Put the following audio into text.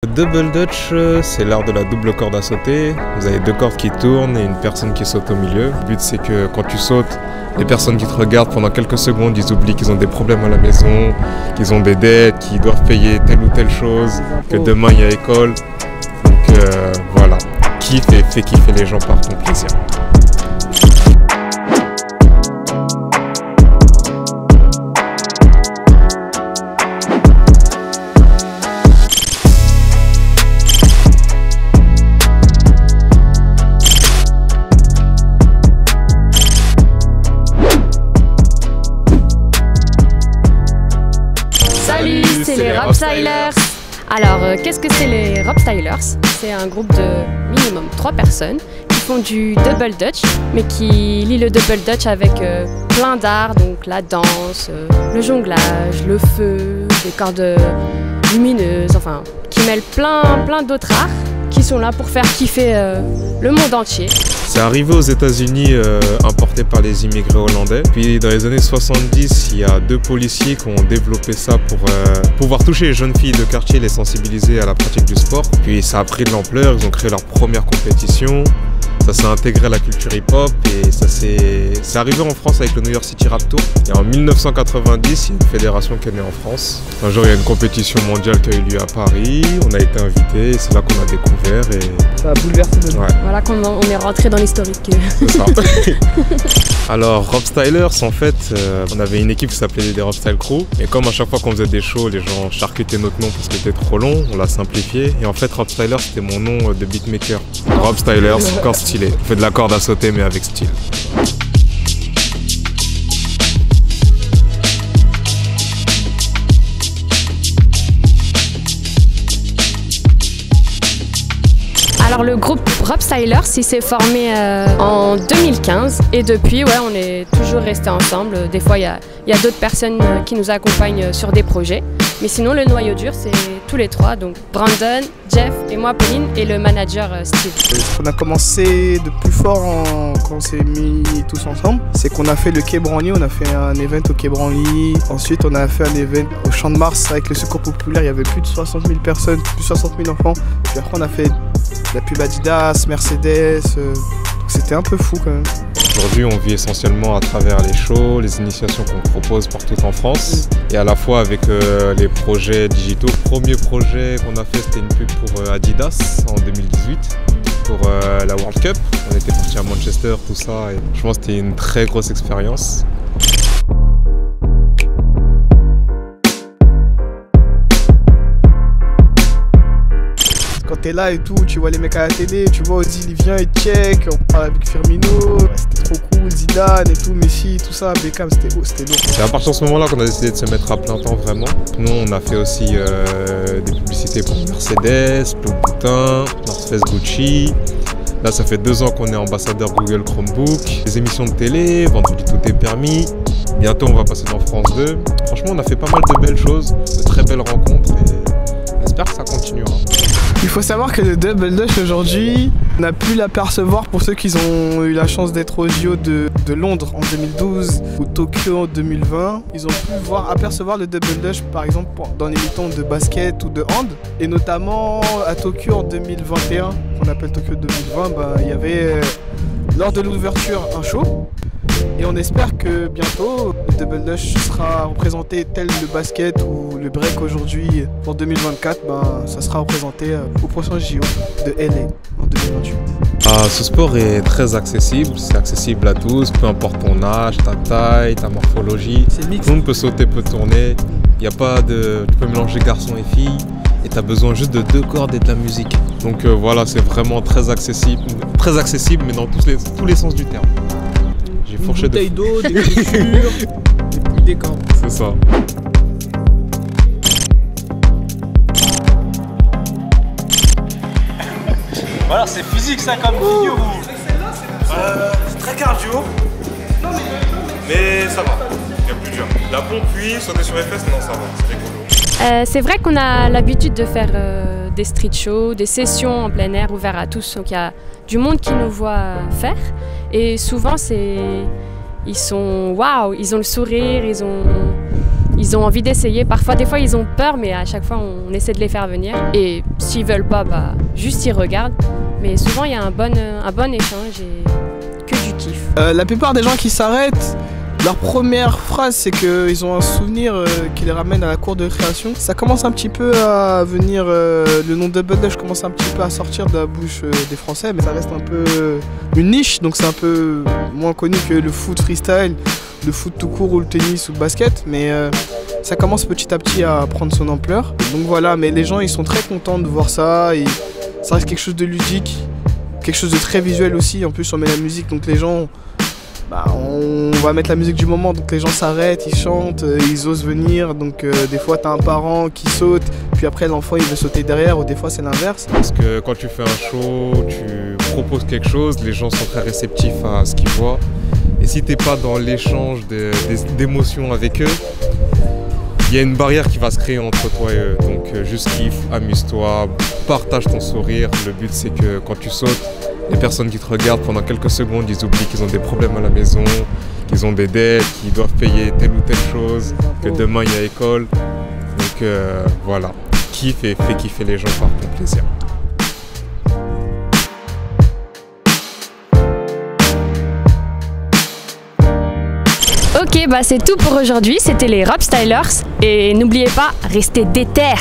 Le double dutch, c'est l'art de la double corde à sauter. Vous avez deux cordes qui tournent et une personne qui saute au milieu. Le but, c'est que quand tu sautes, les personnes qui te regardent pendant quelques secondes, ils oublient qu'ils ont des problèmes à la maison, qu'ils ont des dettes, qu'ils doivent payer telle ou telle chose, que demain il y a école. Donc voilà, kiffe et fais kiffer les gens par ton plaisir. Salut, c'est les Robstylers. Alors, qu'est-ce que c'est les Robstylers? C'est un groupe de minimum 3 personnes qui font du double dutch, mais qui lient le double dutch avec plein d'arts, donc la danse, le jonglage, le feu, des cordes lumineuses, enfin, qui mêlent plein d'autres arts qui sont là pour faire kiffer le monde entier. C'est arrivé aux États-Unis, importé par les immigrés hollandais. Puis dans les années 70, il y a 2 policiers qui ont développé ça pour pouvoir toucher les jeunes filles de quartier, les sensibiliser à la pratique du sport. Puis ça a pris de l'ampleur, ils ont créé leur première compétition. Ça s'est intégré à la culture hip-hop et c'est arrivé en France avec le New York City Rap Tour. Et en 1990, il y a une fédération qui est née en France. Un jour, il y a une compétition mondiale qui a eu lieu à Paris. On a été invités et c'est là qu'on a découvert. Et ça a bouleversé notre vie. Voilà qu'on est rentré dans l'historique. C'est ça. Alors, Robstylers, en fait, on avait une équipe qui s'appelait les Robstyle Crew. Et comme à chaque fois qu'on faisait des shows, les gens charcutaient notre nom parce qu'il était trop long, on l'a simplifié. Et en fait, Robstylers, c'était mon nom de beatmaker. Robstylers, encore stylé. On fait de la corde à sauter, mais avec style. Alors le groupe Robstylers, il s'est formé en 2015 et depuis, on est toujours restés ensemble. Des fois, il y a d'autres personnes qui nous accompagnent sur des projets. Mais sinon, le noyau dur, c'est tous les 3, donc Brandon, Jeff et moi, Pauline, et le manager Steve. On a commencé de plus fort quand on s'est mis tous ensemble. C'est qu'on a fait le Quai Branly, on a fait un event au Quai Branly. Ensuite, on a fait un event au Champ de Mars avec le Secours Populaire. Il y avait plus de 60 000 personnes, plus de 60 000 enfants. Puis après, on a fait la pub Adidas, Mercedes. C'était un peu fou quand même. Aujourd'hui, on vit essentiellement à travers les shows, les initiations qu'on propose partout en France et à la fois avec les projets digitaux. Le premier projet qu'on a fait, c'était une pub pour Adidas en 2018 pour la World Cup. On était parti à Manchester, tout ça, et je pense que c'était une très grosse expérience. Quand t'es là et tout, tu vois les mecs à la télé, tu vois Ozil, il vient, il check, on parle avec Firmino, c'était trop cool, Zidane et tout, Messi, tout ça, Beckham, c'était lourd. C'est à partir de ce moment-là qu'on a décidé de se mettre à plein temps vraiment. Nous, on a fait aussi des publicités pour Mercedes, Louboutin, North Face, Gucci. Là, ça fait 2 ans qu'on est ambassadeur Google Chromebook, des émissions de télé, Vendredi tout est permis. Bientôt, on va passer dans France 2. Franchement, on a fait pas mal de belles choses, de très belles rencontres et j'espère que ça continuera. Il faut savoir que le double dutch aujourd'hui, on a pu l'apercevoir pour ceux qui ont eu la chance d'être aux JO de Londres en 2012 ou Tokyo en 2020. Ils ont pu apercevoir le double dutch par exemple dans les mi-temps de basket ou de hand. Et notamment à Tokyo en 2021, qu'on appelle Tokyo 2020, il y avait lors de l'ouverture un show. Et on espère que bientôt, le double dutch sera représenté tel le basket ou le break aujourd'hui pour 2024. Ça sera représenté au prochain JO de LA en 2028. Ce sport est très accessible, c'est accessible à tous, peu importe ton âge, ta taille, ta morphologie. C'est mix. Tout le monde peut sauter, peut tourner. Tu peux mélanger garçons et filles et tu as besoin juste de 2 cordes et de la musique. Donc voilà, c'est vraiment très accessible mais dans tous les sens du terme. J'ai fourché Une bouteille d'eau, des chaussures, des cordes. C'est ça. Voilà, c'est physique ça comme vidéo. C'est très cardio, mais ça va. Il y a plus dur. La pompe puis sauter sur les fesses, non ça va, c'est rigolo. C'est vrai qu'on a l'habitude de faire des street shows, des sessions en plein air ouvertes à tous. Donc il y a du monde qui nous voit faire. Et souvent, ils sont waouh, ils ont le sourire, ils ils ont envie d'essayer. Parfois, des fois, ils ont peur, mais à chaque fois, on essaie de les faire venir. Et s'ils veulent pas, bah, juste ils regardent. Mais souvent, il y a un bon échange et que du kiff. La plupart des gens qui s'arrêtent, leur première phrase, c'est qu'ils ont un souvenir qui les ramène à la cour de récréation. Ça commence un petit peu à venir, le nom Double Dutch commence un petit peu à sortir de la bouche des Français, mais ça reste un peu une niche, donc c'est un peu moins connu que le foot freestyle, le foot tout court ou le tennis ou le basket, mais ça commence petit à petit à prendre son ampleur. Donc voilà, mais les gens ils sont très contents de voir ça, et ça reste quelque chose de ludique, quelque chose de très visuel aussi. En plus on met la musique, donc les gens... on va mettre la musique du moment, donc les gens s'arrêtent, ils chantent, ils osent venir, donc des fois t'as un parent qui saute, puis après l'enfant il veut sauter derrière, ou des fois c'est l'inverse. Parce que quand tu fais un show, tu proposes quelque chose, les gens sont très réceptifs à ce qu'ils voient. Et si t'es pas dans l'échange d'émotions avec eux, il y a une barrière qui va se créer entre toi et eux. Donc juste kiffe, amuse-toi, partage ton sourire. Le but c'est que quand tu sautes, les personnes qui te regardent pendant quelques secondes, ils oublient qu'ils ont des problèmes à la maison, qu'ils ont des dettes, qu'ils doivent payer telle ou telle chose, que demain il y a école. Donc voilà, kiffe et fais kiffer les gens par ton plaisir. Ok, bah c'est tout pour aujourd'hui, c'était les Rap Stylers. Et n'oubliez pas, restez déter.